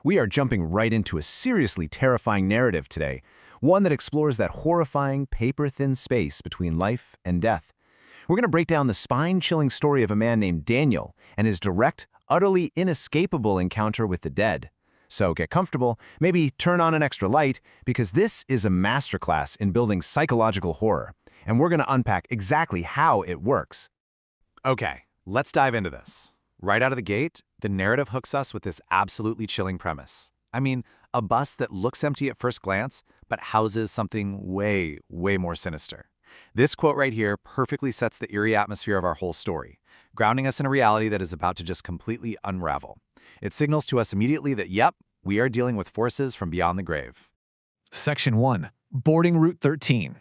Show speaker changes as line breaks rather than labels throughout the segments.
We are jumping right into a seriously terrifying narrative today, one that explores that horrifying, paper-thin space between life and death. We're going to break down the spine-chilling story of a man named Daniel and his direct, utterly inescapable encounter with the dead. So get comfortable, maybe turn on an extra light, because this is a masterclass in building psychological horror, and we're going to unpack exactly how it works.
Okay, let's dive into this. Right out of the gate, the narrative hooks us with this absolutely chilling premise. I mean, a bus that looks empty at first glance, but houses something way, way more sinister. This quote right here perfectly sets the eerie atmosphere of our whole story, grounding us in a reality that is about to just completely unravel. It signals to us immediately that, yep, we are dealing with forces from beyond the grave.
Section 1. Boarding Route 13.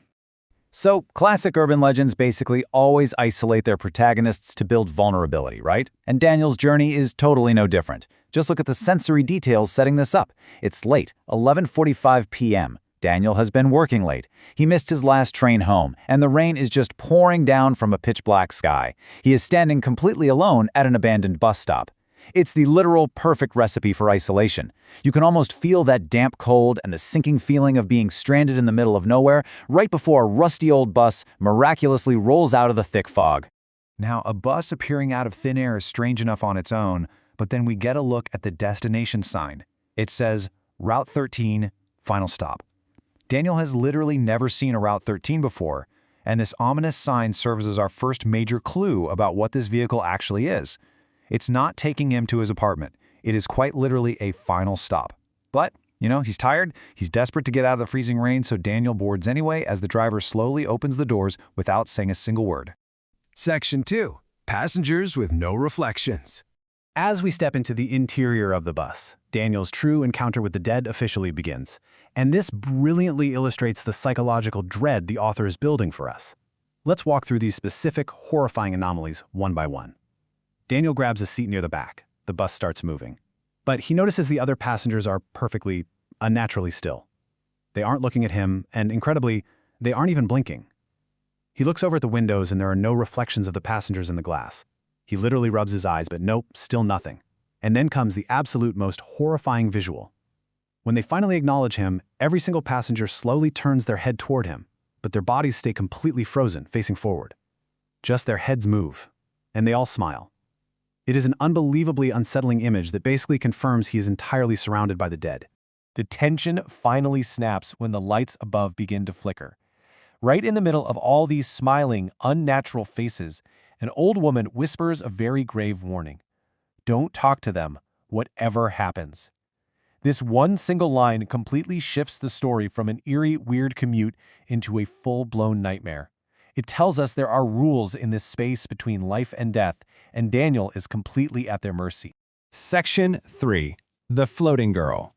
So, classic urban legends basically always isolate their protagonists to build vulnerability, right? And Daniel's journey is totally no different. Just look at the sensory details setting this up. It's late, 11:45 p.m. Daniel has been working late. He missed his last train home, and the rain is just pouring down from a pitch-black sky. He is standing completely alone at an abandoned bus stop. It's the literal perfect recipe for isolation. You can almost feel that damp cold and the sinking feeling of being stranded in the middle of nowhere right before a rusty old bus miraculously rolls out of the thick fog.
Now, a bus appearing out of thin air is strange enough on its own, but then we get a look at the destination sign. It says, Route 13, final stop. Daniel has literally never seen a Route 13 before, and this ominous sign serves as our first major clue about what this vehicle actually is. It's not taking him to his apartment. It is quite literally a final stop. But, he's tired, he's desperate to get out of the freezing rain, so Daniel boards anyway as the driver slowly opens the doors without saying a single word.
Section 2. Passengers with no reflections.
As we step into the interior of the bus, Daniel's true encounter with the dead officially begins. And this brilliantly illustrates the psychological dread the author is building for us. Let's walk through these specific, horrifying anomalies one by one. Daniel grabs a seat near the back. The bus starts moving. But he notices the other passengers are perfectly, unnaturally still. They aren't looking at him, and incredibly, they aren't even blinking. He looks over at the windows and there are no reflections of the passengers in the glass. He literally rubs his eyes, but nope, still nothing. And then comes the absolute most horrifying visual. When they finally acknowledge him, every single passenger slowly turns their head toward him, but their bodies stay completely frozen, facing forward. Just their heads move, and they all smile. It is an unbelievably unsettling image that basically confirms he is entirely surrounded by the dead.
The tension finally snaps when the lights above begin to flicker. Right in the middle of all these smiling, unnatural faces, an old woman whispers a very grave warning. Don't talk to them, whatever happens. This one single line completely shifts the story from an eerie, weird commute into a full-blown nightmare. It tells us there are rules in this space between life and death, and Daniel is completely at their mercy.
Section 3. The Floating Girl.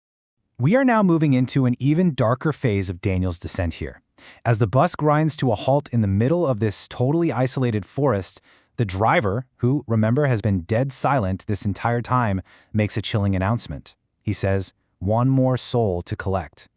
We are now moving into an even darker phase of Daniel's descent here. As the bus grinds to a halt in the middle of this totally isolated forest, the driver, who, remember, has been dead silent this entire time, makes a chilling announcement. He says, "One more soul to collect."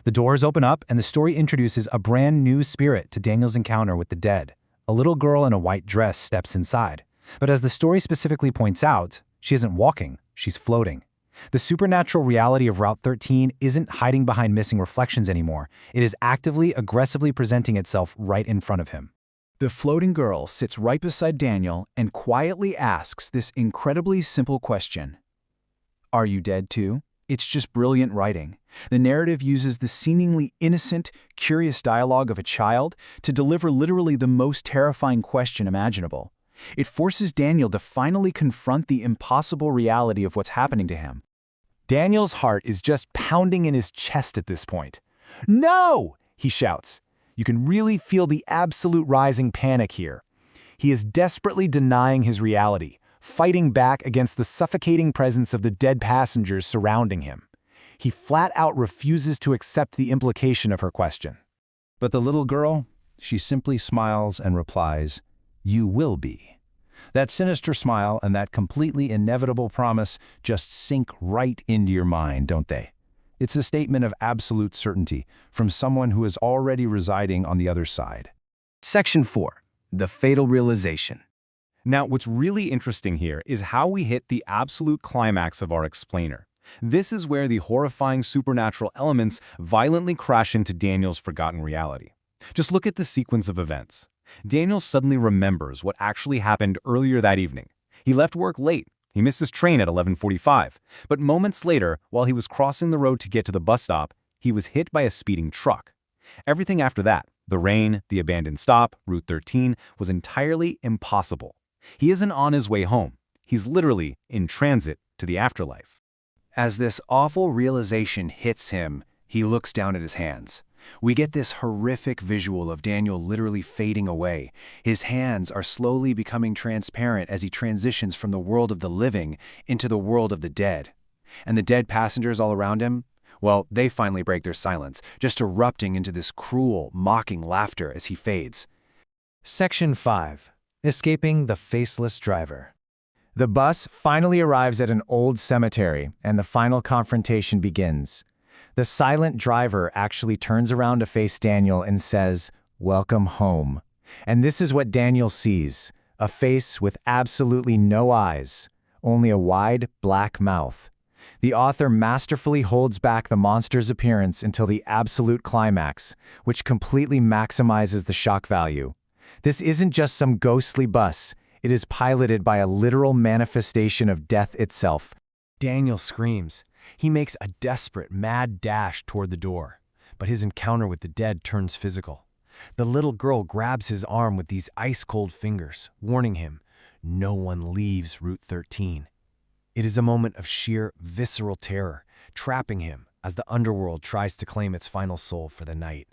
The doors open up and the story introduces a brand new spirit to Daniel's encounter with the dead. A little girl in a white dress steps inside. But as the story specifically points out, she isn't walking, she's floating. The supernatural reality of Route 13 isn't hiding behind missing reflections anymore. It is actively, aggressively presenting itself right in front of him.
The floating girl sits right beside Daniel and quietly asks this incredibly simple question. Are you dead too? It's just brilliant writing. The narrative uses the seemingly innocent, curious dialogue of a child to deliver literally the most terrifying question imaginable. It forces Daniel to finally confront the impossible reality of what's happening to him. Daniel's heart is just pounding in his chest at this point. "No!" he shouts. You can really feel the absolute rising panic here. He is desperately denying his reality, fighting back against the suffocating presence of the dead passengers surrounding him. He flat out refuses to accept the implication of her question. But the little girl, she simply smiles and replies, "You will be." That sinister smile and that completely inevitable promise just sink right into your mind, don't they? It's a statement of absolute certainty from someone who is already residing on the other side.
Section 4. The Fatal Realization.
Now, what's really interesting here is how we hit the absolute climax of our explainer.
This is where the horrifying supernatural elements violently crash into Daniel's forgotten reality. Just look at the sequence of events. Daniel suddenly remembers what actually happened earlier that evening. He left work late. He missed his train at 11:45. But moments later, while he was crossing the road to get to the bus stop, he was hit by a speeding truck. Everything after that, the rain, the abandoned stop, Route 13, was entirely impossible. He isn't on his way home. He's literally in transit to the afterlife.
As this awful realization hits him, he looks down at his hands. We get this horrific visual of Daniel literally fading away. His hands are slowly becoming transparent as he transitions from the world of the living into the world of the dead. And the dead passengers all around him? Well, they finally break their silence, just erupting into this cruel, mocking laughter as he fades.
Section 5. Escaping the Faceless Driver. The bus finally arrives at an old cemetery, and the final confrontation begins. The silent driver actually turns around to face Daniel and says, "Welcome home." And this is what Daniel sees: a face with absolutely no eyes, only a wide, black mouth. The author masterfully holds back the monster's appearance until the absolute climax, which completely maximizes the shock value. This isn't just some ghostly bus. It is piloted by a literal manifestation of death itself. Daniel screams. He makes a desperate, mad dash toward the door. But his encounter with the dead turns physical. The little girl grabs his arm with these ice-cold fingers, warning him, no one leaves Route 13. It is a moment of sheer, visceral terror, trapping him as the underworld tries to claim its final soul for the night.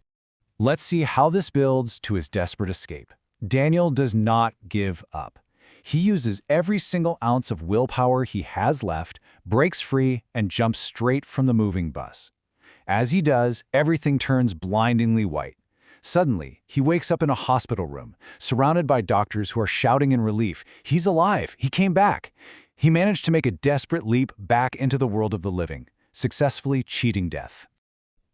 Let's see how this builds to his desperate escape. Daniel does not give up. He uses every single ounce of willpower he has left, breaks free, and jumps straight from the moving bus. As he does, everything turns blindingly white. Suddenly, he wakes up in a hospital room, surrounded by doctors who are shouting in relief, "He's alive! He came back!" He managed to make a desperate leap back into the world of the living, successfully cheating death.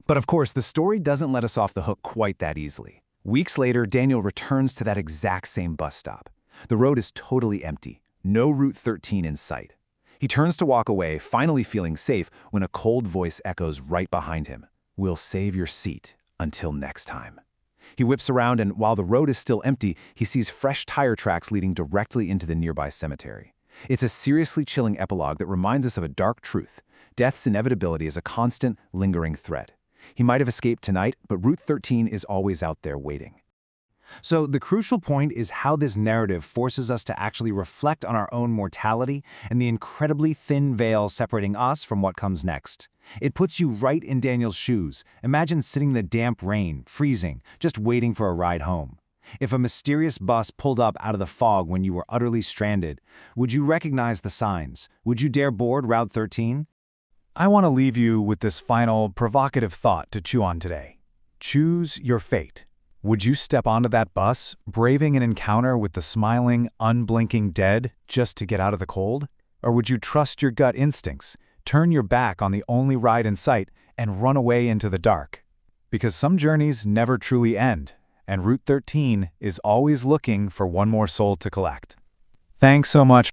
But of course, the story doesn't let us off the hook quite that easily. Weeks later, Daniel returns to that exact same bus stop. The road is totally empty, no Route 13 in sight. He turns to walk away, finally feeling safe, when a cold voice echoes right behind him. "We'll save your seat until next time." He whips around, and while the road is still empty, he sees fresh tire tracks leading directly into the nearby cemetery. It's a seriously chilling epilogue that reminds us of a dark truth. Death's inevitability is a constant, lingering threat. He might have escaped tonight, but Route 13 is always out there waiting. So the crucial point is how this narrative forces us to actually reflect on our own mortality and the incredibly thin veil separating us from what comes next. It puts you right in Daniel's shoes. Imagine sitting in the damp rain, freezing, just waiting for a ride home. If a mysterious bus pulled up out of the fog when you were utterly stranded, would you recognize the signs? Would you dare board Route 13? I want to leave you with this final provocative thought to chew on today. Choose your fate. Would you step onto that bus, braving an encounter with the smiling, unblinking dead just to get out of the cold? Or would you trust your gut instincts, turn your back on the only ride in sight, and run away into the dark? Because some journeys never truly end, and Route 13 is always looking for one more soul to collect. Thanks so much